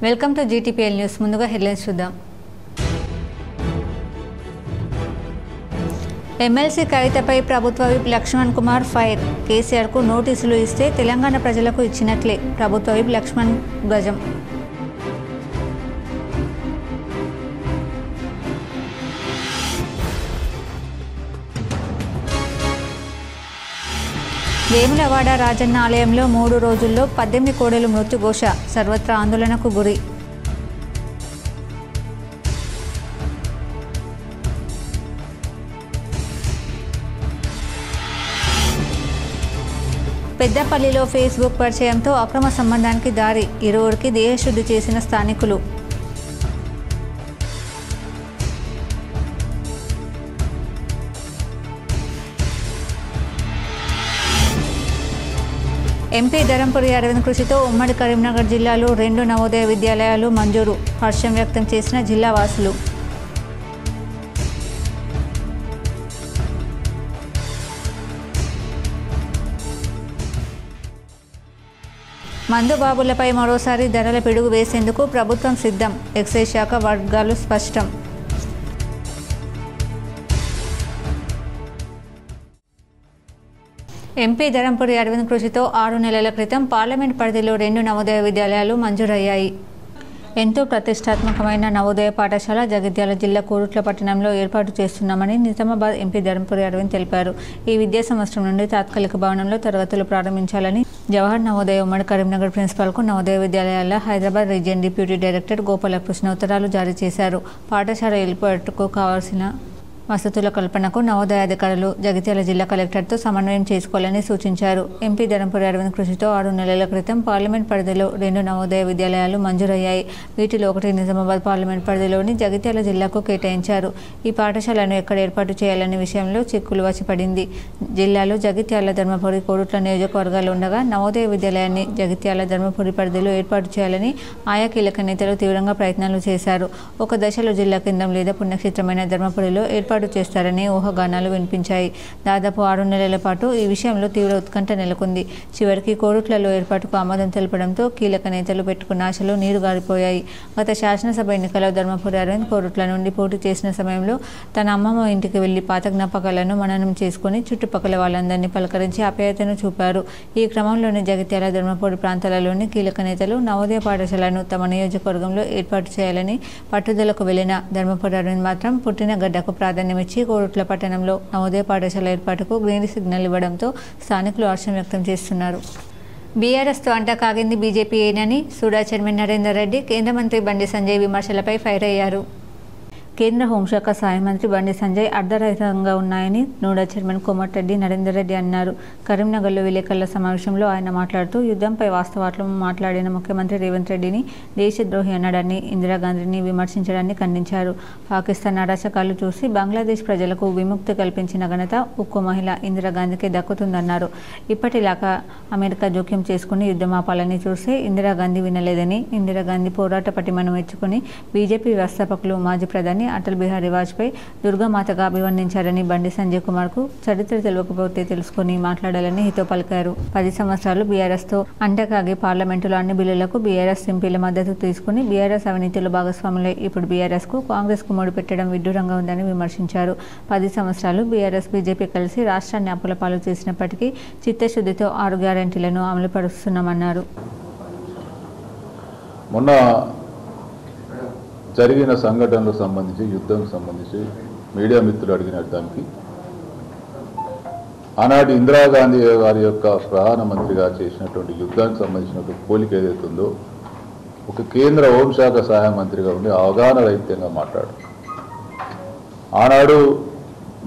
Welcome to GTPL news. ముందుగా headlines చూద్దాం. MLC కవితపై ప్రభుత్వ విప్ లక్ష్మణ్ కుమార్ ఫైర్. కేసీఆర్కు నోటీసులు ఇస్తే తెలంగాణ ప్రజలకు ఇచ్చినట్లే ప్రభుత్వ విప్ లక్ష్మణ్ గజం. వేములవాడ రాజన్న ఆలయంలో 3 రోజుల్లో 18 కోడెలు మృత్యుఘోష. సర్వత్రా ఆందోళనకు గురి. పెద్దపల్లిలో ఫేస్బుక్ పరిచయంతో అక్రమ సంబంధానికి దారి. ఇరువురికి దేహశుద్ధి చేసిన స్థానికులు. ఎంపీ ధరంపురి అరవింద్ కృషితో ఉమ్మడి కరీంనగర్ జిల్లాలో 2 నవోదయ విద్యాలయాలు మంజూరు. హర్షం వ్యక్తం చేసిన జిల్లా వాసులు. మందుబాబులపై మరోసారి ధరల పిడుగు వేసేందుకు ప్రభుత్వం సిద్ధం. ఎక్సైజ్ శాఖ వర్గాలు స్పష్టం. ఎంపీ ధరంపురి అరవింద్ కృషితో 6 నెలల క్రితం పార్లమెంట్ పరిధిలో 2 నవోదయ విద్యాలయాలు మంజూరయ్యాయి. ఎంతో ప్రతిష్టాత్మకమైన నవోదయ పాఠశాల జగిత్యాల జిల్లా కోరుట్ల పట్టణంలో ఏర్పాటు చేస్తున్నామని నిజామాబాద్ ఎంపీ ధరంపురి అరవింద్ తెలిపారు. ఈ విద్యా సంవత్సరం నుండి తాత్కాలిక భవనంలో తరగతులు ప్రారంభించాలని జవహర్ నవోదయ ఉమ్మడి కరీంనగర్ ప్రిన్సిపాల్కు నవోదయ విద్యాలయాల Hyderabad region deputy director Gopalakrishna ఉత్తరాలు జారీ చేశారు. పాఠశాల ఏర్పాటుకు కావాల్సిన వసతుల కల్పనకు నవోదయ అధికారులు జగిత్యాల జిల్లా కలెక్టర్తో సమన్వయం చేసుకోవాలని సూచించారు. ఎంపీ ధరంపురి అరవింద్ కృషితో 6 నెలల క్రితం పార్లమెంట్ పరిధిలో 2 నవోదయ విద్యాలయాలు మంజూరయ్యాయి. వీటిలో ఒకటి నిజామాబాద్ పార్లమెంట్ పరిధిలోని జగిత్యాల జిల్లాకు కేటాయించారు. ఈ పాఠశాలను ఎక్కడ ఏర్పాటు చేయాలనే విషయంలో చిక్కులు వచ్చి పడింది. జిల్లాలో జగిత్యాల ధర్మపురి కోరుట్ల నియోజకవర్గాలు ఉండగా నవోదయ విద్యాలయాన్ని జగిత్యాల ధర్మపురి పరిధిలో ఏర్పాటు చేయాలని ఆయా కీలక నేతలు తీవ్రంగా ప్రయత్నాలు చేశారు. ఒక దశలో జిల్లా కేంద్రం లేదా పుణ్యక్షేత్రమైన ధర్మపురిలో ఏర్పాటు చేస్తారని ఊహాగానాలు వినిపించాయి. దాదాపు 6 నెలల పాటు ఈ విషయంలో తీవ్ర ఉత్కంఠ నెలకొంది. చివరికి కోరుట్లలో ఏర్పాటుకు ఆమోదం తెలపడంతో కీలక నేతలు పెట్టుకున్న ఆశలు నీరుగారిపోయాయి. గత శాసనసభ ఎన్నికల్లో ధర్మపురి అరవింద్ కోరుట్ల నుండి పోటీ చేసిన సమయంలో తన అమ్మమ్మ ఇంటికి వెళ్లి పాత జ్ఞాపకాలను మననం చేసుకుని చుట్టుపక్కల వాళ్ళందరినీ పలకరించి ఆప్యాయతను చూపారు. ఈ క్రమంలోనే జగిత్యాల ధర్మపురి ప్రాంతాలలోని కీలక నేతలు నవోదయ పాఠశాలను తమ నియోజకవర్గంలో ఏర్పాటు చేయాలని పట్టుదలకు వెళ్లిన ధర్మపురి అరవింద్ మాత్రం పుట్టిన గడ్డకు ప్రాధాన్యమిచ్చి కోరుట్ల పట్టణంలో నవోదయ పాఠశాల ఏర్పాటుకు గ్రీన్ సిగ్నల్ ఇవ్వడంతో స్థానికులు హర్షం వ్యక్తం చేస్తున్నారు. బీఆర్ఎస్తో అంటా కాగింది బీజేపీయేనని సూడా చైర్మన్ నరేందర్ రెడ్డి కేంద్ర మంత్రి బండి సంజయ్ విమర్శలపై ఫైర్ అయ్యారు. కేంద్ర హోంశాఖ సహాయ మంత్రి బండి సంజయ్ అర్ధరహితంగా ఉన్నాయని నూడా చైర్మన్ కోమటిరెడ్డి నరేందర్ రెడ్డి అన్నారు. కరీంనగర్లో విలేకరుల సమావేశంలో ఆయన మాట్లాడుతూ యుద్ధంపై వాస్తవాలను మాట్లాడిన ముఖ్యమంత్రి రేవంత్ రెడ్డిని దేశద్రోహి అన్నాడని ఇందిరాగాంధీని విమర్శించడాన్ని ఖండించారు. పాకిస్తాన్ అరాచకాలు చూసి బంగ్లాదేశ్ ప్రజలకు విముక్తి కల్పించిన ఘనత ఉక్కు మహిళ ఇందిరాగాంధీకే దక్కుతుందన్నారు. ఇప్పటిలాగా అమెరికా జోక్యం చేసుకుని యుద్ధం ఆపాలని చూస్తే ఇందిరాగాంధీ వినలేదని, ఇందిరాగాంధీ పోరాట పటిమను మెచ్చుకుని బీజేపీ వ్యవస్థాపకులు మాజీ ప్రధాని అటల్ బిహారీ వాజ్పేయి దుర్గామాతగా అభివర్ణించారని బండి సంజయ్ కుమార్కు చరిత్ర తెలియకపోతే తెలుసుకుని మాట్లాడాలని హితో పలికారు. 10 సంవత్సరాలు బీఆర్ఎస్తో అంటకాగి పార్లమెంటులో అన్ని బిల్లులకు బీఆర్ఎస్ ఎంపీల మద్దతు తీసుకుని బీఆర్ఎస్ అవినీతిలో భాగస్వాములై ఇప్పుడు బీఆర్ఎస్కు కాంగ్రెస్కు ముడిపెట్టడం విడ్డూరంగా ఉందని విమర్శించారు. 10 సంవత్సరాలు బీఆర్ఎస్ బీజేపీ కలిసి రాష్ట్రాన్ని అప్పుల పాలు చేసినప్పటికీ చిత్తశుద్ధితో 6 గ్యారెంటీలను అమలుపరుస్తున్నామన్నారు. మొన్న జరిగిన సంఘటనలకు సంబంధించి యుద్ధంకు సంబంధించి మీడియా మిత్రులు అడిగిన దానికి ఆనాటి ఇందిరాగాంధీ గారి యొక్క ప్రధానమంత్రిగా చేసినటువంటి యుద్ధానికి సంబంధించినటువంటి పోలిక ఏదైతుందో ఒక కేంద్ర హోంశాఖ సహాయ మంత్రిగా ఉండి అవగాహన రహితంగా మాట్లాడు. ఆనాడు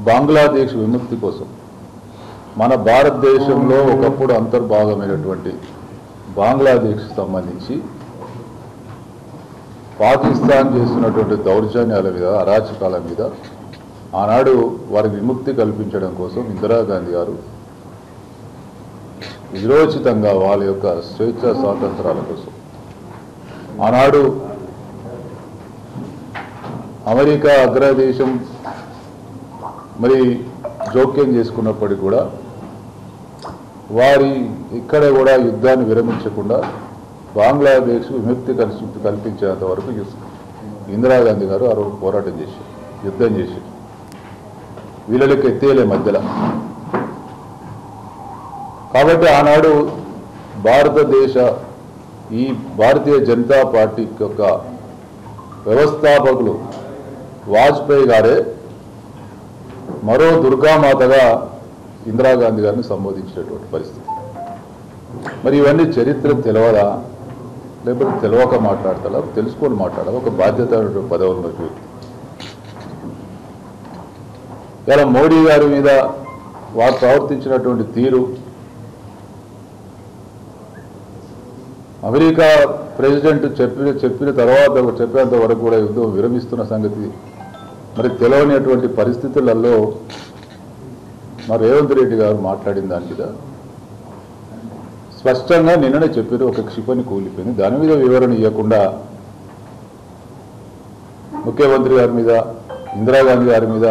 బంగ్లాదేశ్ విముక్తి కోసం మన భారతదేశంలో ఒకప్పుడు అంతర్భాగమైనటువంటి బంగ్లాదేశ్ సంబంధించి పాకిస్తాన్ చేస్తున్నటువంటి దౌర్జన్యాల మీద, అరాచకాల మీద ఆనాడు వారి విముక్తి కల్పించడం కోసం ఇందిరాగాంధీ గారు విరోచితంగా వాళ్ళ యొక్క స్వేచ్ఛ స్వాతంత్రాల కోసం ఆనాడు అమెరికా అగ్రదేశం మరి జోక్యం చేసుకున్నప్పటికీ కూడా వారి ఇక్కడ కూడా యుద్ధాన్ని విరమించకుండా బంగ్లాదేశ్ విముక్తి కల్పించేంత వరకు ఇందిరాగాంధీ గారు ఆ రోజు పోరాటం చేశారు, యుద్ధం చేశారు. వీళ్ళకి ఎత్తేలే మధ్యలో. కాబట్టి ఆనాడు ఈ భారతీయ జనతా పార్టీ యొక్క వ్యవస్థాపకులు వాజ్పేయి గారే మరో దుర్గామాతగా ఇందిరాగాంధీ గారిని సంబోధించినటువంటి పరిస్థితి. మరి ఇవన్నీ చరిత్ర తెలవదా, లేకపోతే తెలవక మాట్లాడతారా, తెలుసుకొని మాట్లాడాలి. ఒక బాధ్యత పదవులు వ్యక్తి. ఇలా మోడీ గారి మీద వారు ప్రవర్తించినటువంటి తీరు, అమెరికా ప్రెసిడెంట్ చెప్పిన తర్వాత చెప్పేంత వరకు కూడా యుద్ధం విరమిస్తున్న సంగతి మరి తెలియనటువంటి పరిస్థితులలో మరి రేవంత్ రెడ్డి గారు మాట్లాడిన దాని మీద స్పష్టంగా నిన్ననే చెప్పారు, ఒక క్షిపణి కూలిపోయింది. దాని మీద వివరణ ఇవ్వకుండా ముఖ్యమంత్రి గారి మీద, ఇందిరాగాంధీ గారి మీద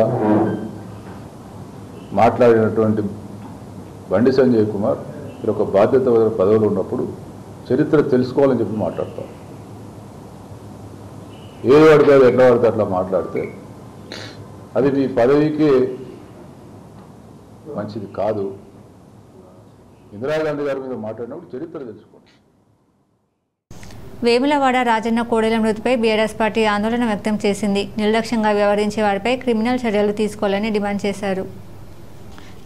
మాట్లాడినటువంటి బండి సంజయ్ కుమార్ మీరు ఒక బాధ్యత పదవులు ఉన్నప్పుడు చరిత్ర తెలుసుకోవాలని చెప్పి మాట్లాడతారు. ఏది పడితే అది ఎట్లా పడితే అట్లా మాట్లాడితే అది మీ పదవికి మంచిది కాదు. ఇందిరాగాంధీ గారి మీద మాట్లాడినప్పుడు చరిత్ర తెలుసుకోండి. వేములవాడ రాజన్న కోడెల మృతిపై బీఆర్ఎస్ పార్టీ ఆందోళన వ్యక్తం చేసింది. నిర్లక్ష్యంగా వ్యవహరించే వారిపై క్రిమినల్ చర్యలు తీసుకోవాలని డిమాండ్ చేశారు.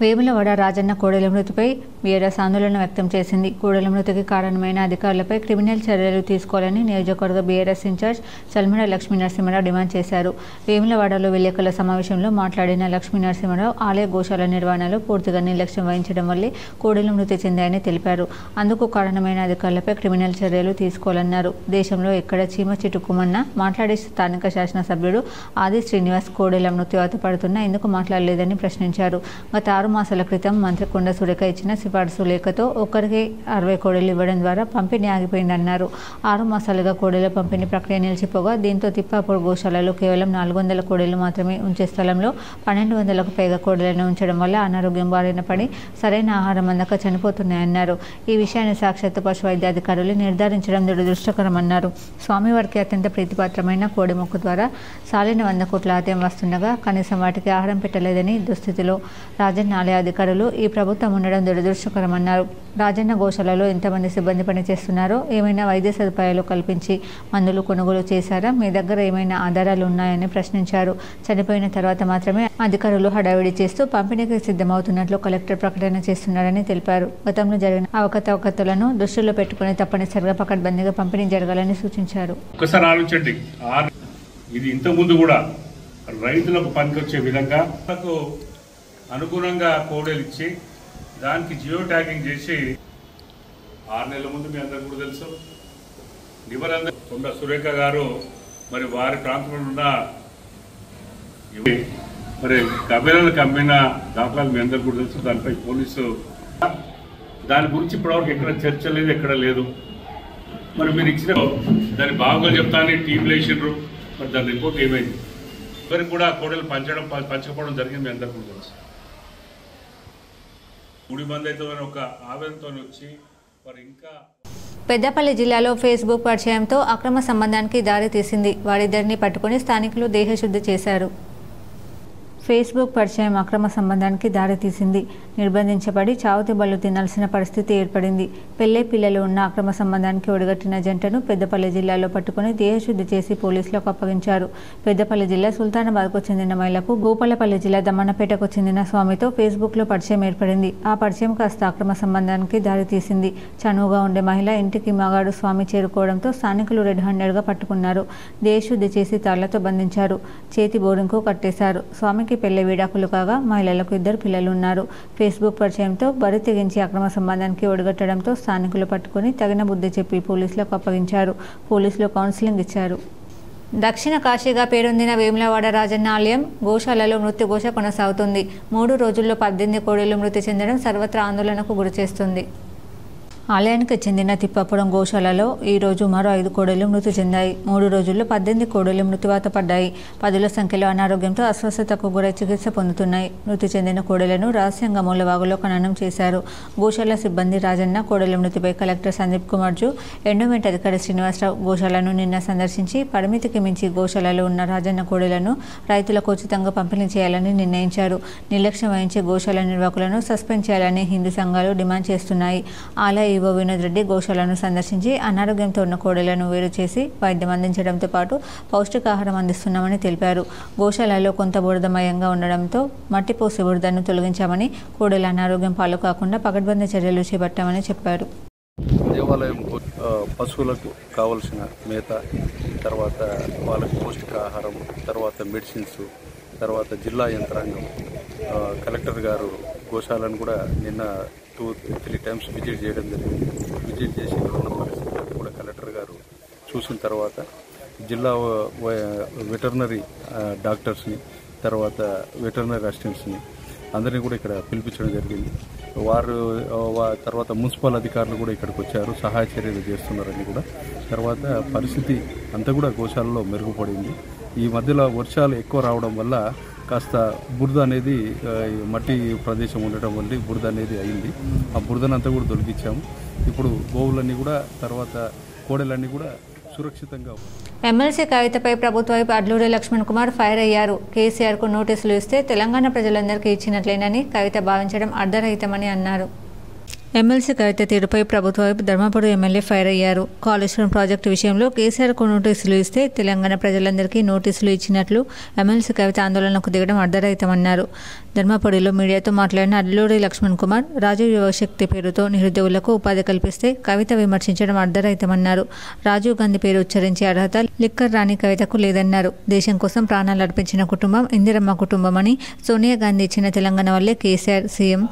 వేములవాడ రాజన్న కోడెల మృతిపై బీఆర్ఎస్ ఆందోళన వ్యక్తం చేసింది. కోడెల మృతికి కారణమైన అధికారులపై క్రిమినల్ చర్యలు తీసుకోవాలని నియోజకవర్గ BRS incharge Chalmada Lakshmi Narasimharao demand చేశారు. వేములవాడలో విలేకరుల సమావేశంలో మాట్లాడిన లక్ష్మీ నరసింహరావు ఆలయ గోశాల నిర్వహణలో పూర్తిగా నిర్లక్ష్యం వహించడం వల్లే కోడెలు మృతి చెందాయని తెలిపారు. అందుకు కారణమైన అధికారులపై క్రిమినల్ చర్యలు తీసుకోవాలన్నారు. దేశంలో ఎక్కడ చీమ చిటుకుమన్నా మాట్లాడే స్థానిక శాసనసభ్యుడు ఆది శ్రీనివాస్ కోడెల మృత్యువాత పడుతున్నా ఎందుకు మాట్లాడలేదని ప్రశ్నించారు. గత 6 మాసాల క్రితం మంత్రి కొండ సురేఖ ఇచ్చిన సిఫార్సు లేఖతో ఒక్కరికి 60 కోడెలు ఇవ్వడం ద్వారా పంపిణీ ఆగిపోయిందన్నారు. 6 మాసాలుగా కోడెల పంపిణీ ప్రక్రియ నిలిచిపోగా దీంతో తిప్పాపూర్ గోశాలలో కేవలం 400 కోడెలు మాత్రమే ఉంచే స్థలంలో 1200కు పైగా కోడెలను ఉంచడం వల్ల అనారోగ్యం బారిన పడి సరైన ఆహారం అందక చనిపోతున్నాయన్నారు. ఈ విషయాన్ని సాక్షాత్తు పశు వైద్యాధికారులు నిర్ధారించడం దురదృష్టకరమన్నారు. స్వామివారికి అత్యంత ప్రీతిపాత్రమైన కోడి మొక్కు ద్వారా సాలిన 100 కోట్ల ఆదాయం వస్తుండగా కనీసం వాటికి ఆహారం పెట్టలేదని దుస్థితిలో రాజన్న ఆలయ అధికారులు ఈ ప్రభుత్వం ఉండడం దురదృష్టకరమన్నారు. రాజన్న గోశాలలో ఎంతమంది సిబ్బంది పనిచేస్తున్నారో, ఏమైనా వైద్య సదుపాయాలు కల్పించి మందులు కొనుగోలు చేశారా, మీ దగ్గర ఏమైనా ఆధారాలు ఉన్నాయని ప్రశ్నించారు. చనిపోయిన తర్వాత మాత్రమే అధికారులు హడావిడి చేస్తూ పంపిణీకి సిద్ధమవుతున్నట్లు కలెక్టర్ ప్రకటన చేస్తున్నారని తెలిపారు. గతంలో జరిగిన అవకతవకలను దృష్టిలో పెట్టుకుని తప్పనిసరిగా పకడ్బందీగా పంపిణీ జరగాలని సూచించారు. ఒకసారి ఆలోచించండి, ఇది ఇంతకుముందు కూడా రైతులకు పనికొచ్చే విధంగా అనుగుణంగా కోడలు ఇచ్చి దానికి జియో ట్యాగింగ్ చేసి 6 నెలల ముందు మీ అందరూ కూడా తెలుసు నివరంగా కొండ సురేఖ గారు మరి వారి ప్రాంతంలో ఉన్న మరి కబేరాలకు అమ్మిన దాఖలాలు మీ అందరూ కూడా తెలుసు. దానిపై పోలీసు దాని గురించి ఇప్పటివరకు ఎక్కడ చర్చ లేదు, ఎక్కడ లేదు. మరి మీరు ఇచ్చిన దాన్ని బాగా చెప్తానని టీంలు వేసిండ్రు, మరి దాని రిపోర్ట్ ఏమైంది? ఎవరికి కూడా కోడలు పంచకపోవడం జరిగింది, మీ అందరూ కూడా తెలుసు. 3 మంది అయితే ఒక ఆవేదనతో వచ్చి వారు ఇంకా పెద్దపల్లి జిల్లాలో ఫేస్బుక్ పరిచయంతో అక్రమ సంబంధానికి దారి తీసింది. వారిద్దరిని పట్టుకుని స్థానికులు దేహశుద్ధి చేశారు. ఫేస్బుక్ పరిచయం అక్రమ సంబంధానికి దారితీసింది. నిర్బంధించబడి చావుతి బళ్ళు తినాల్సిన పరిస్థితి ఏర్పడింది. పెళ్లే పిల్లలు ఉన్న అక్రమ సంబంధానికి ఒడిగట్టిన జంటను పెద్దపల్లి జిల్లాలో పట్టుకుని దేహశుద్ధి చేసి పోలీసులకు అప్పగించారు. పెద్దపల్లి జిల్లా సుల్తానాబాద్కు చెందిన మహిళకు భూపాలపల్లి జిల్లా దమ్మన్నపేటకు చెందిన స్వామితో ఫేస్బుక్లో పరిచయం ఏర్పడింది. ఆ పరిచయం కాస్త అక్రమ సంబంధానికి దారితీసింది. చనువుగా ఉండే మహిళ ఇంటికి మగాడు స్వామి చేరుకోవడంతో స్థానికులు రెడ్ హ్యాండెడ్గా పట్టుకున్నారు. దేహశుద్ధి చేసి తాళ్లతో బంధించారు. చేతి బోరింగ్కు కట్టేశారు. స్వామికి పెళ్లి విడాకులు కాగా మహిళలకు 2 పిల్లలు ఉన్నారు. ఫేస్బుక్ పరిచయంతో బరి తెగించి అక్రమ సంబంధానికి ఒడిగట్టడంతో స్థానికులు పట్టుకుని తగిన బుద్ధి చెప్పి పోలీసులకు అప్పగించారు. పోలీసులు కౌన్సిలింగ్ ఇచ్చారు. దక్షిణ కాశీగా పేరొందిన వేములవాడ రాజన్న ఆలయం గోశాలలో మృత్యుఘోష కొనసాగుతుంది. 3 రోజుల్లో 18 కోడెలు మృతి చెందడం సర్వత్రా ఆందోళనకు గురిచేస్తుంది. ఆలయానికి చెందిన తిప్పాపురం గోశాలలో ఈరోజు మరో 5 కోడెలు మృతి చెందాయి. 3 రోజుల్లో 18 కోడెలు మృత్యువాత పడ్డాయి. 10ల సంఖ్యలో అనారోగ్యంతో అస్వస్థతకు గురై చికిత్స పొందుతున్నాయి. మృతి చెందిన కోడెలను రహస్యంగా మూలవాగులో ఖననం చేశారు. గోశాల సిబ్బంది రాజన్న కోడెల మృతిపై కలెక్టర్ సందీప్ కుమార్ జూ, ఎండోమెంట్ అధికారి శ్రీనివాసరావు గోశాలను నిన్న సందర్శించి పరిమితికి మించి గోశాలలో ఉన్న రాజన్న కోడెలను రైతులకు ఉచితంగా పంపిణీ చేయాలని నిర్ణయించారు. నిర్లక్ష్యం వహించే గోశాల నిర్వాహకులను సస్పెండ్ చేయాలని హిందూ సంఘాలు డిమాండ్ చేస్తున్నాయి. ఆలయ ఈవో వినోద్ రెడ్డి గోశాలను సందర్శించి అనారోగ్యంతో ఉన్న కోడెలను వేరు చేసి వైద్యం అందించడంతో పాటు పౌష్టికాహారం అందిస్తున్నామని తెలిపారు. గోశాలలో కొంత బురదమయంగా ఉండడంతో మట్టిపోసి బురదను తొలగించామని, కోడెల అనారోగ్యం పాలు కాకుండా పకడ్బందీ చర్యలు చేపట్టామని చెప్పారు. దేవాలయం పశువులకు కావలసిన మేత, తర్వాత వాళ్ళకి పౌష్టికాహారం, తర్వాత మెడిసిన్స్, తర్వాత జిల్లా యంత్రాంగం, కలెక్టర్ గారు గోశాలను కూడా నిన్న 2-3 టైమ్స్ విజిట్ చేయడం జరిగింది. విజిట్ చేసి ఉన్న పరిస్థితులను కూడా కలెక్టర్ గారు చూసిన తర్వాత జిల్లా వెటర్నరీ డాక్టర్స్ని, తర్వాత వెటర్నరీ అసిస్టెంట్స్ని అందరినీ కూడా ఇక్కడ పిలిపించడం జరిగింది. వారు తర్వాత మున్సిపల్ అధికారులు కూడా ఇక్కడికి వచ్చారు, సహాయ చర్యలు చేస్తున్నారని కూడా. తర్వాత పరిస్థితి అంతా కూడా గోశాలలో మెరుగుపడింది. ఈ మధ్యలో వర్షాలు ఎక్కువ రావడం వల్ల కాస్త బురద అనేది మట్టి ప్రదేశం ఉండటం వల్ల బురద అనేది అయింది. ఆ బురదనంతా కూడా తొలగించాము. ఇప్పుడు గోవులన్నీ కూడా, తర్వాత కోడెలన్నీ కూడా సురక్షితంగా. ఎమ్మెల్సీ కవితపై ప్రభుత్వ వైపు అడ్లూరి లక్ష్మణ్ కుమార్ ఫైర్ అయ్యారు. కేసీఆర్కు నోటీసులు ఇస్తే తెలంగాణ ప్రజలందరికీ ఇచ్చినట్లేనని కవిత భావించడం అర్ధరహితమని అన్నారు. ఎమ్మెల్సీ కవిత తీరుపై ప్రభుత్వ వైపు ధర్మపురం ఎమ్మెల్యే ఫైర్ అయ్యారు. కాళేశ్వరం ప్రాజెక్టు విషయంలో కేసీఆర్కు నోటీసులు ఇస్తే తెలంగాణ ప్రజలందరికీ నోటీసులు ఇచ్చినట్లు ఎమ్మెల్సీ కవిత ఆందోళనకు దిగడం అర్ధరహితమన్నారు. ధర్మపురిలో మీడియాతో మాట్లాడిన అడ్లూరి లక్ష్మణ్ కుమార్, రాజీవ్ యువశక్తి పేరుతో నిరుద్యోగులకు ఉపాధి కల్పిస్తే కవిత విమర్శించడం అర్ధరహితమన్నారు. రాజీవ్ గాంధీ పేరు ఉచ్చరించే అర్హత లిక్కర్ రాణి కవితకు లేదన్నారు. దేశం కోసం ప్రాణాలు అర్పించిన కుటుంబం ఇందిరమ్మ కుటుంబం అని, సోనియా గాంధీ ఇచ్చిన తెలంగాణ వల్లే కేసీఆర్ సీఎం,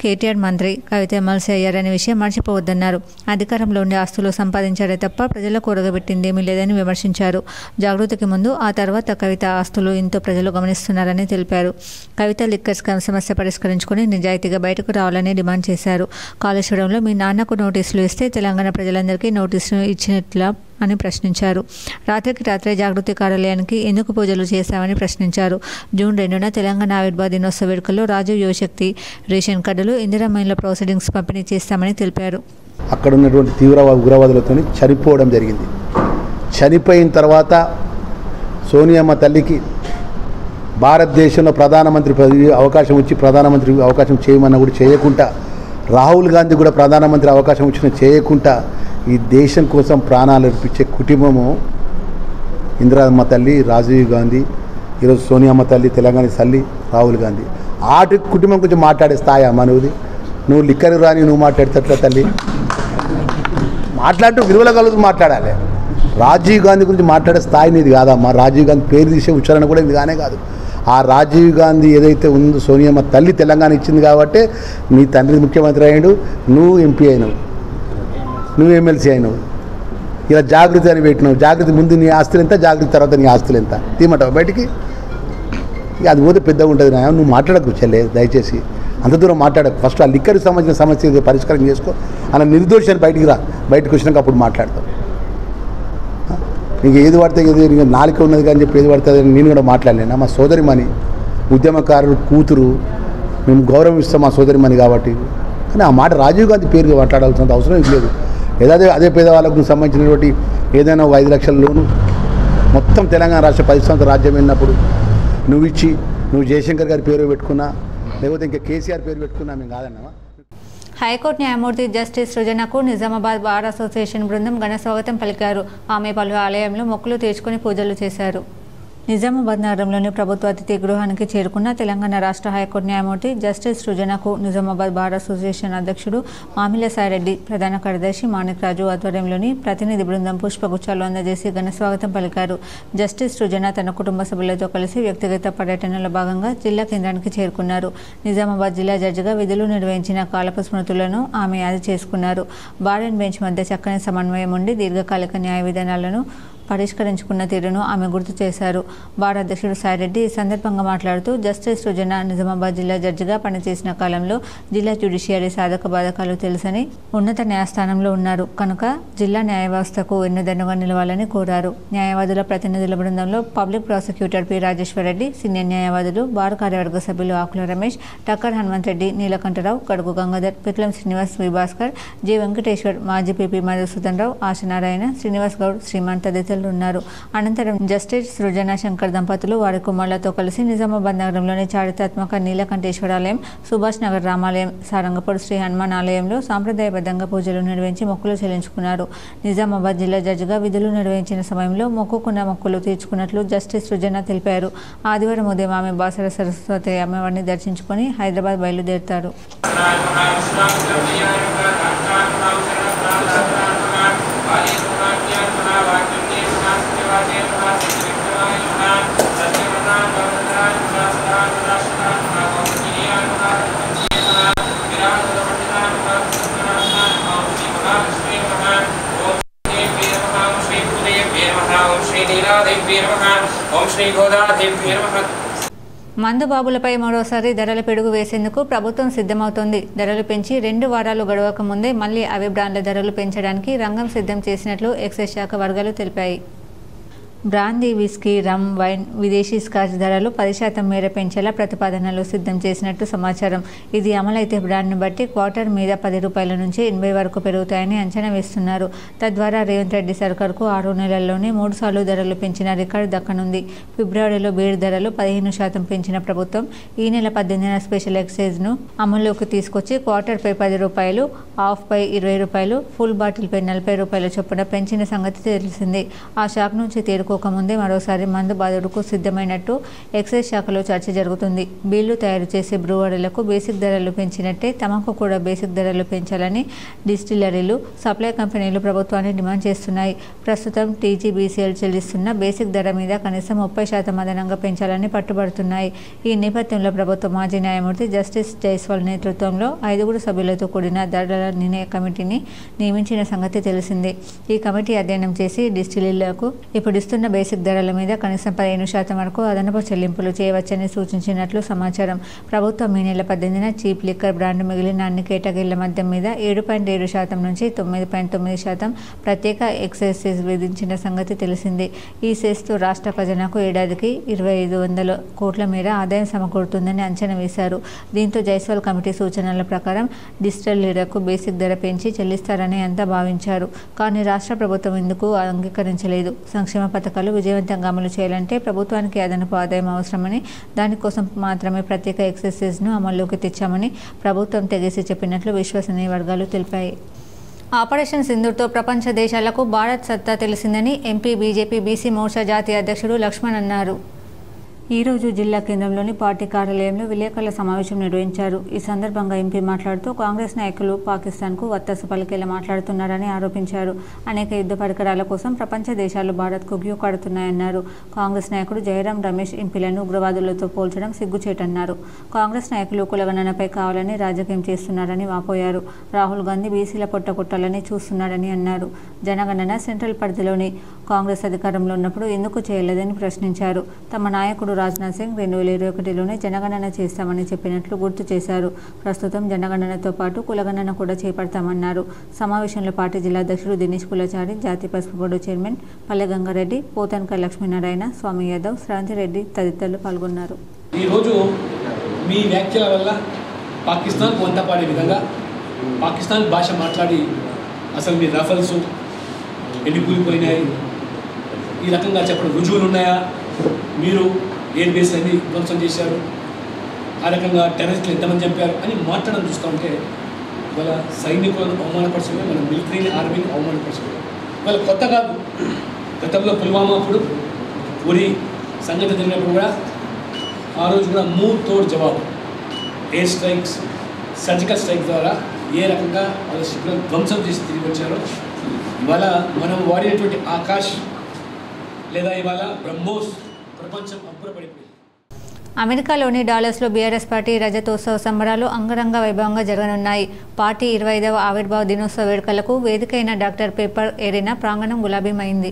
కేటీఆర్ మంత్రి, కవిత ఎమ్మెల్సీ అయ్యారనే విషయం మర్చిపోవద్దన్నారు. అధికారంలో ఉండే ఆస్తులు సంపాదించారే తప్ప ప్రజలకు ఒరగబెట్టింది ఏమీ లేదని విమర్శించారు. జాగృతికి ముందు, ఆ తర్వాత కవిత ఆస్తులు ఎంతో ప్రజలు గమనిస్తున్నారని తెలిపారు. కవిత లిక్కర్ సమస్య పరిష్కరించుకుని నిజాయితీగా బయటకు రావాలని డిమాండ్ చేశారు. కాళేశ్వరంలో మీ నాన్నకు నోటీసులు ఇస్తే తెలంగాణ ప్రజలందరికీ నోటీసులు ఇచ్చినట్లా అని ప్రశ్నించారు. రాత్రికి రాత్రే జాగృతి కార్యాలయానికి ఎందుకు పూజలు చేశామని ప్రశ్నించారు. జూన్ 2న తెలంగాణ ఆవిర్భావ దినోత్సవ వేడుకల్లో రాజీవ్ యువశక్తి రేషన్ కార్డులు, ఇందిరమ్మ ప్రొసీడింగ్స్ పంపిణీ చేస్తామని తెలిపారు. అక్కడ ఉన్నటువంటి తీవ్ర ఉగ్రవాదులతో చనిపోవడం జరిగింది. చనిపోయిన తర్వాత సోనియమ్మ తల్లికి భారతదేశంలో ప్రధానమంత్రి పదవి అవకాశం వచ్చి ప్రధానమంత్రి అవకాశం చేయమన్నా కూడా చేయకుండా, రాహుల్ గాంధీ కూడా ప్రధానమంత్రి అవకాశం వచ్చినా చేయకుండా ఈ దేశం కోసం ప్రాణాలు అర్పించే కుటుంబము ఇందిరమ్మ తల్లి, రాజీవ్ గాంధీ, ఈరోజు సోనియమ్మ తల్లి, తెలంగాణ తల్లి రాహుల్ గాంధీ. ఆటి కుటుంబం గురించి మాట్లాడే స్థాయి మనవుది. నువ్వు లిక్కర్ రాని నువ్వు మాట్లాడేటట్ల తల్లి మాట్లాడుతూ విలువల కలుగుతూ మాట్లాడాలి. రాజీవ్ గాంధీ గురించి మాట్లాడే స్థాయి నీది కాదమ్మా. రాజీవ్ గాంధీ పేరు తీసే ఉచ్చారణ కూడా ఇది కానే కాదు. ఆ రాజీవ్ గాంధీ ఏదైతే ఉందో సోనియమ్మ తల్లి తెలంగాణ ఇచ్చింది కాబట్టి నీ తండ్రి ముఖ్యమంత్రి అయ్యాడు, నువ్వు ఎంపీ అయినావు, నువ్వు ఎమ్మెల్సీ అయినావు. ఇలా జాగృతి అని పెట్టినావు. జాగృతి ముందు నీ ఆస్తులు ఎంత, జాగృతి తర్వాత నీ ఆస్తులు ఎంత తీయమంటావు బయటికి. ఇక అది పోతే పెద్దగా ఉంటుంది. నువ్వు మాట్లాడకు చెల్లె, దయచేసి అంత దూరం మాట్లాడకు. ఫస్ట్ ఆ లిక్కర్కి సంబంధించిన సమస్య పరిష్కారం చేసుకో. అలా నిర్దోషి అని బయటికి రా. బయటకు వచ్చినాక అప్పుడు మాట్లాడతావు. నీకు ఏది పడితే ఏది నీకు నాలుక ఉన్నది కానీ చెప్పి ఏది పడుతుంది నేను కూడా మాట్లాడలేనా. మా సోదరిమణి, ఉద్యమకారులు కూతురు, మేము గౌరవిస్తాం మా సోదరిమణి కాబట్టి. కానీ ఆ మాట రాజీవ్ గాంధీ పేరుగా మాట్లాడాల్సినంత అవసరం లేదు. అదే పేదవాళ్ళకు సంబంధించినటువంటి ఏదైనా 5 లక్షల లోను మొత్తం తెలంగాణ రాష్ట్ర 10 సంవత్సరాల రాజ్యం వెళ్ళినప్పుడు నువ్వు ఇచ్చి, నువ్వు జయశంకర్ గారి పేరు పెట్టుకున్నా, లేకపోతే ఇంకా కేసీఆర్ పేరు పెట్టుకున్నా మేము కాదన్నావా. హైకోర్టు న్యాయమూర్తి జస్టిస్ సృజనకు నిజామాబాద్ బార్ అసోసియేషన్ బృందం ఘన స్వాగతం పలికారు. ఆమె పలు ఆలయంలో మొక్కులు తీర్చుకుని పూజలు చేశారు. నిజామాబాద్ నగరంలోని ప్రభుత్వ అతిథి గృహానికి చేరుకున్న తెలంగాణ రాష్ట్ర హైకోర్టు న్యాయమూర్తి జస్టిస్ సృజనకు నిజామాబాద్ బార్ అసోసియేషన్ అధ్యక్షుడు మామిల సాయిరెడ్డి, ప్రధాన కార్యదర్శి మాణిక్ రాజు ఆధ్వర్యంలోని ప్రతినిధి బృందం పుష్పగుచ్చాలు అందజేసి ఘన స్వాగతం పలికారు. జస్టిస్ సృజన తన కుటుంబ సభ్యులతో కలిసి వ్యక్తిగత పర్యటనలో భాగంగా జిల్లా కేంద్రానికి చేరుకున్నారు. నిజామాబాద్ జిల్లా జడ్జిగా విధులు నిర్వహించిన కాలపు స్మృతులను ఆమె యాది చేసుకున్నారు. బార్ అండ్ బెంచ్ మధ్య చక్కని సమన్వయం ఉండి దీర్ఘకాలిక న్యాయ విధానాలను పరిష్కరించుకున్న తీరును ఆమె గుర్తు చేశారు. బార్ అధ్యక్షుడు సాయిరెడ్డి ఈ సందర్భంగా మాట్లాడుతూ జస్టిస్ సృజన నిజామాబాద్ జిల్లా జడ్జిగా పనిచేసిన కాలంలో జిల్లా జ్యుడిషియరీ సాధక బాధకాలు తెలుసని, ఉన్నత న్యాయస్థానంలో ఉన్నారు కనుక జిల్లా న్యాయ వ్యవస్థకు వెన్నుదన్నుగా నిలవాలని కోరారు. న్యాయవాదుల ప్రతినిధుల బృందంలో public prosecutor P Rajeshwar Reddy, senior న్యాయవాదులు, బార్ కార్యవర్గ సభ్యులు ఆకుల రమేష్, టక్కర్ హనుమంతరెడ్డి, నీలకంఠరావు, కడుగు గంగాధర్, పిట్లం శ్రీనివాస్, విభాస్కర్, జి వెంకటేశ్వర్, మాజీ పీపీ మధుసూదన్ రావు, ఆశనారాయణ, శ్రీనివాస్ గౌడ్, శ్రీమాన్ తదితరులు ఉన్నారు. అనంతరం జస్టిస్ సృజన శంకర్ దంపతులు వారి కుమారులతో కలిసి నిజామాబాద్ నగరంలోని చారిత్రాత్మక నీలకంఠేశ్వరాలయం, సుభాష్ నగర్ రామాలయం, సారంగపూర్ శ్రీ హనుమాన్ ఆలయంలో సాంప్రదాయబద్ధంగా పూజలు నిర్వహించి మొక్కులు చెల్లించుకున్నారు. నిజామాబాద్ జిల్లా జడ్జిగా విధులు నిర్వహించిన సమయంలో మొక్కుకున్న మొక్కులు తీర్చుకున్నట్లు జస్టిస్ సృజన తెలిపారు. ఆదివారం ఉదయం ఆమె బాసర సరస్వతి అమ్మవారిని దర్శించుకొని హైదరాబాద్ బయలుదేరుతారు. మందుబాబులపై మరోసారి ధరల పిడుగు వేసేందుకు ప్రభుత్వం సిద్ధమవుతోంది. ధరలు పెంచి 2 వారాలు గడవక ముందే మళ్లీ అవే బ్రాండ్ల ధరలు పెంచడానికి రంగం సిద్ధం చేసినట్లు ఎక్సైజ్ శాఖ వర్గాలు తెలిపాయి. బ్రాందీ, విస్కీ, రమ్, వైన్, విదేశీ స్కాచ్ ధరలు 10% మేర పెంచేలా ప్రతిపాదనలు సిద్ధం చేసినట్టు సమాచారం. ఇది అమలైతే బ్రాండ్ను బట్టి క్వార్టర్ మీద 10 రూపాయల నుంచి 80 వరకు పెరుగుతాయని అంచనా వేస్తున్నారు. తద్వారా రేవంత్ రెడ్డి సర్కార్కు 6 నెలల్లోనే 3 సార్లు ధరలు పెంచిన రికార్డు దక్కనుంది. ఫిబ్రవరిలో బీర్ ధరలు 15% పెంచిన ప్రభుత్వం ఈ నెల 18న స్పెషల్ ఎక్సైజ్ను అమల్లోకి తీసుకొచ్చి క్వార్టర్పై 10 రూపాయలు, హాఫ్పై 20 రూపాయలు, ఫుల్ బాటిల్పై 40 రూపాయల చొప్పున పెంచిన సంగతి తెలిసిందే. ఆ షాక్ నుంచి తేరుకోకముందే మరోసారి మందు బాదుడుకు సిద్ధమైనట్టు ఎక్సైజ్ శాఖలో చర్చ జరుగుతుంది. బీళ్లు తయారు చేసే బ్రూవరీలకు బేసిక్ ధరలు పెంచినట్టే తమకు కూడా బేసిక్ ధరలు పెంచాలని డిస్టిలరీలు, సప్లై కంపెనీలు ప్రభుత్వాన్ని డిమాండ్ చేస్తున్నాయి. ప్రస్తుతం టీజీబీసీఎల్ చెల్లిస్తున్న బేసిక్ ధర మీద కనీసం 30% అదనంగా పెంచాలని పట్టుబడుతున్నాయి. ఈ నేపథ్యంలో ప్రభుత్వ మాజీ న్యాయమూర్తి జస్టిస్ జైస్వాల్ నేతృత్వంలో 5 సభ్యులతో కూడిన ధరల నిర్ణయ కమిటీని నియమించిన సంగతి తెలిసిందే. ఈ కమిటీ అధ్యయనం చేసి డిస్టిలరీలకు ఇప్పుడు ఇస్తున్న బేసిక్ ధరల మీద కనీసం 15% వరకు అదనపు చెల్లింపులు చేయవచ్చని సూచించినట్లు సమాచారం. ప్రభుత్వం ఈ నెల 18న చీప్ లిక్కర్ బ్రాండ్ మిగిలిన అన్ని కేటగిరీల మద్యం మీద 7.7% నుంచి 9.9% ప్రత్యేక ఎక్సైజ్ సెస్ విధించిన సంగతి తెలిసిందే. ఈ సెస్తో రాష్ట్ర ఖజానాకు ఏడాదికి 2,500 కోట్ల మేర ఆదాయం సమకూరుతుందని అంచనా వేశారు. దీంతో జైస్వాల్ కమిటీ సూచనల ప్రకారం డిస్టిలరీలకు బేసిక్ ధర పెంచి చెల్లిస్తారని అంతా భావించారు. కానీ రాష్ట్ర ప్రభుత్వం ఇందుకు అంగీకరించలేదు. సంక్షేమ పథకాలు విజయవంతంగా అమలు చేయాలంటే ప్రభుత్వానికి అదనపు ఆదాయం అవసరమని, దానికోసం మాత్రమే ప్రత్యేక ఎక్సైజ్ను అమల్లోకి తెచ్చామని ప్రభుత్వం తెగేసి చెప్పినట్లు విశ్వసనీయ వర్గాలు తెలిపాయి. ఆపరేషన్ సింధూర్తో ప్రపంచ దేశాలకు భారత్ సత్తా తెలిసిందని ఎంపీ బీజేపీ బీసీ మోర్చా జాతీయ అధ్యక్షుడు లక్ష్మణ్ అన్నారు. ఈరోజు జిల్లా కేంద్రంలోని పార్టీ కార్యాలయంలో విలేకరుల సమావేశం నిర్వహించారు. ఈ సందర్భంగా ఎంపీ మాట్లాడుతూ కాంగ్రెస్ నాయకులు పాకిస్తాన్కు వత్తాసు పలికేలా మాట్లాడుతున్నారని ఆరోపించారు. అనేక యుద్ధ పరికరాల కోసం ప్రపంచ దేశాలు భారత్కు క్యూ కడుతున్నాయన్నారు. కాంగ్రెస్ నాయకుడు జయరాం రమేష్ ఎంపీలను ఉగ్రవాదులతో పోల్చడం సిగ్గుచేటన్నారు. కాంగ్రెస్ నాయకులు కులగణనపై కావాలని రాజకీయం చేస్తున్నారని వాపోయారు. రాహుల్ గాంధీ బీసీల పొట్టకొట్టాలని చూస్తున్నాడని అన్నారు. జనగణన సెంట్రల్ పరిధిలోని కాంగ్రెస్ అధికారంలో ఉన్నప్పుడు ఎందుకు చేయలేదని ప్రశ్నించారు. తమ నాయకుడు రాజ్నాథ్ సింగ్ 2021లోనే జనగణన చేస్తామని చెప్పినట్లు గుర్తు చేశారు. ప్రస్తుతం జనగణనతో పాటు కులగణన కూడా చేపడతామన్నారు. సమావేశంలో పార్టీ జిల్లా అధ్యక్షుడు దినేష్ కులచారి, జాతీయ పసుపు బోర్డు చైర్మన్ పల్లె గంగారెడ్డి, పోతన్క లక్ష్మీనారాయణ, స్వామి యాదవ్, శ్రాంతి రెడ్డి తదితరులు పాల్గొన్నారు. ఈరోజు మీ వ్యాఖ్యల వల్ల పాకిస్తాన్ వంతపాడే విధంగా పాకిస్తాన్ భాష మాట్లాడి అసలు మీ రఫల్స్ ఎన్ని కూలిపోయినాయి ఈ రకంగా చెప్పడం రుజువులు ఉన్నాయా, మీరు ఎయిర్ బేస్ అన్ని ధ్వంసం చేశారు, ఆ రకంగా టెర్రరిస్టులు ఎంతమంది చంపారు అని మాట్లాడడం చూస్తూ ఉంటే వాళ్ళ సైనికులను అవమానపరచడం, మన మిలిటరీని ఆర్మీని అవమానపరచడం వాళ్ళ కొత్త కాదు. గతంలో పుల్వామా అప్పుడు ఉరి సంఘటన జరిగినప్పుడు కూడా ఆ రోజు కూడా మూడ్ తోడ్ జవాబు ఎయిర్ స్ట్రైక్స్, సర్జికల్ స్ట్రైక్ ద్వారా ఏ రకంగా వాళ్ళ శిబిరం ధ్వంసం చేసి తిరిగి వచ్చారో ఇవాళ మనం వాడినటువంటి ఆకాష్ లేదా ఇవాళ బ్రహ్మోస్ ప్రపంచం అబ్బురపడిపోయింది. అమెరికాలోని డాలస్లో బీఆర్ఎస్ పార్టీ రజతోత్సవ సంబరాలు అంగరంగ వైభవంగా జరగనున్నాయి. పార్టీ 25వ ఆవిర్భావ దినోత్సవ వేడుకలకు వేదిక అయిన డాక్టర్ పేపర్ ఏరినా ప్రాంగణం గులాబీమైంది.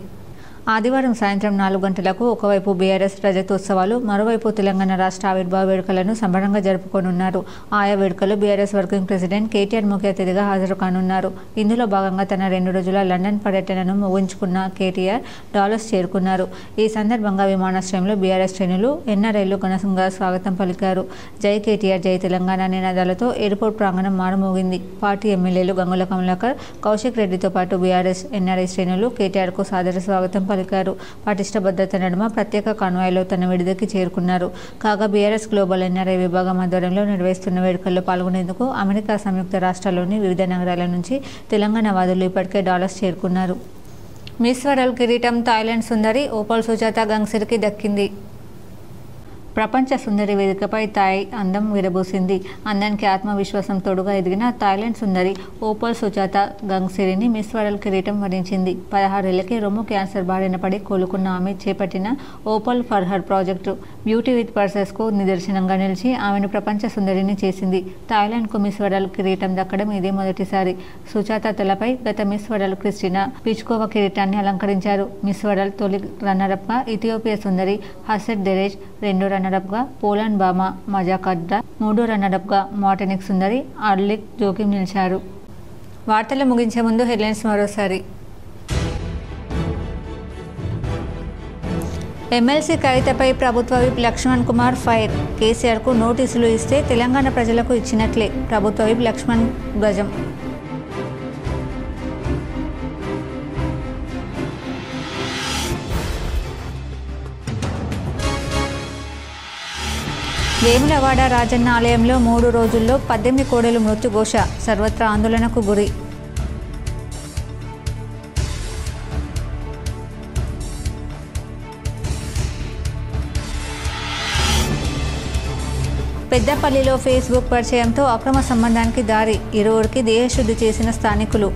ఆదివారం సాయంత్రం 4 గంటలకు ఒకవైపు బీఆర్ఎస్ రజతోత్సవాలు, మరోవైపు తెలంగాణ రాష్ట్ర ఆవిర్భావ వేడుకలను సంబరంగా జరుపుకోనున్నారు. ఆయా వేడుకలు బీఆర్ఎస్ వర్కింగ్ ప్రెసిడెంట్ కేటీఆర్ ముఖ్య అతిథిగా హాజరు కానున్నారు. ఇందులో భాగంగా తన 2 రోజుల లండన్ పర్యటనను ముగించుకున్న కేటీఆర్ డాలస్ చేరుకున్నారు. ఈ సందర్భంగా విమానాశ్రయంలో బీఆర్ఎస్ శ్రేణులు, ఎన్ఆర్ఐలు ఘనంగా స్వాగతం పలికారు. జై కేటీఆర్, జై తెలంగాణ నినాదాలతో ఎయిర్పోర్ట్ ప్రాంగణం మారుమోగింది. పార్టీ ఎమ్మెల్యేలు గంగుల కమలాకర్, కౌశిక్ రెడ్డితో పాటు బీఆర్ఎస్, ఎన్ఆర్ఐ శ్రేణులు కేటీఆర్కు సాదర స్వాగతం పలికారు. పటిష్ట భద్రత నడుమ ప్రత్యేక కాన్వాయ్లో తన విడిదికి చేరుకున్నారు. కాగా బీఆర్ఎస్ గ్లోబల్ ఎన్ఆర్ఐ విభాగం ఆధ్వర్యంలో నిర్వహిస్తున్న వేడుకల్లో పాల్గొనేందుకు అమెరికా సంయుక్త రాష్ట్రాల్లోని వివిధ నగరాల నుంచి తెలంగాణ వాదులు ఇప్పటికే డాలస్ చేరుకున్నారు. మిస్ వరల్డ్ కిరీటం థాయిలాండ్ సుందరి ఓపల్ సుజాత గంగ్సిర్కి దక్కింది. ప్రపంచ సుందరి వేదికపై థాయ్ అందం విరబూసింది. అందానికి ఆత్మవిశ్వాసం తోడుగా ఎదిగిన థాయిలాండ్ సుందరి ఓపల్ సుజాత గంగ్సిరిని మిస్ వరల్డ్ కిరీటం వరించింది. 16 ఏళ్లకే రొమ్ము క్యాన్సర్ బారిన పడి కోలుకున్న ఆమె చేపట్టిన Opal for her project beauty with పర్సెస్కు నిదర్శనంగా నిలిచి ఆమెను ప్రపంచ సుందరిని చేసింది. థాయిలాండ్కు మిస్ వరల్డ్ కిరీటం దక్కడం ఇదే మొదటిసారి. సుజాత తలపై గత మిస్ వరల్డ్ క్రిస్టినా పిచ్కోవా కిరీటాన్ని అలంకరించారు. మిస్ వరల్డ్ తొలి రన్నరప్గా ఇథియోపియా సుందరి హసెట్ దెరేజ్, 2 రన్నరప్గా పోలాండ్ బామా మజాకడ్డా, 3 రన్నరప్గా మార్టినిక్ సుందరి అర్లిక్ జోకిం నిలిచారు. వార్తలు ముగించే ముందు హెడ్లైన్స్ మరోసారి. ఎమ్మెల్సీ కవితపై ప్రభుత్వ విప్ లక్ష్మణ్ కుమార్ ఫైర్. కేసీఆర్కు నోటీసులు ఇస్తే తెలంగాణ ప్రజలకు ఇచ్చినట్లే ప్రభుత్వ విప్ లక్ష్మణ్ ధ్వజం. వేములవాడ రాజన్న ఆలయంలో 3 రోజుల్లో 18 కోడెలు మృత్యుఘోష, సర్వత్రా ఆందోళనకు గురి. పెద్దపల్లిలో ఫేస్బుక్ పరిచయంతో అక్రమ సంబంధానికి దారి, ఇరువురికి దేహశుద్ధి చేసిన స్థానికులు.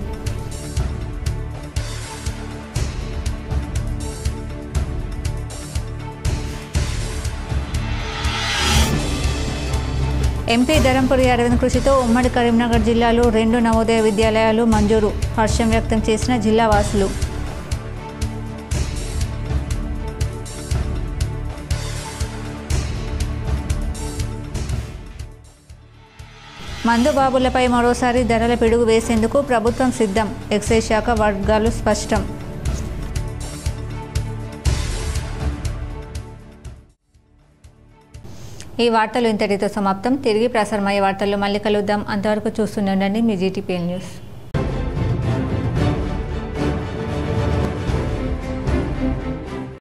ఎంపీ ధరంపురి అరవింద్ కృషితో ఉమ్మడి కరీంనగర్ జిల్లాలో 2 నవోదయ విద్యాలయాలు మంజూరు, హర్షం వ్యక్తం చేసిన జిల్లా వాసులు. మందుబాబులపై మరోసారి ధరల పిడుగు వేసేందుకు ప్రభుత్వం సిద్ధం, ఎక్సైజ్ శాఖ వర్గాలు స్పష్టం. ఈ వార్తలు ఇంతటితో సమాప్తం. తిరిగి ప్రసారమయ్యే వార్తల్లో మళ్ళీ కలుద్దాం. అంతవరకు చూస్తూనే ఉండండి మీ జీటీపీఎల్ న్యూస్.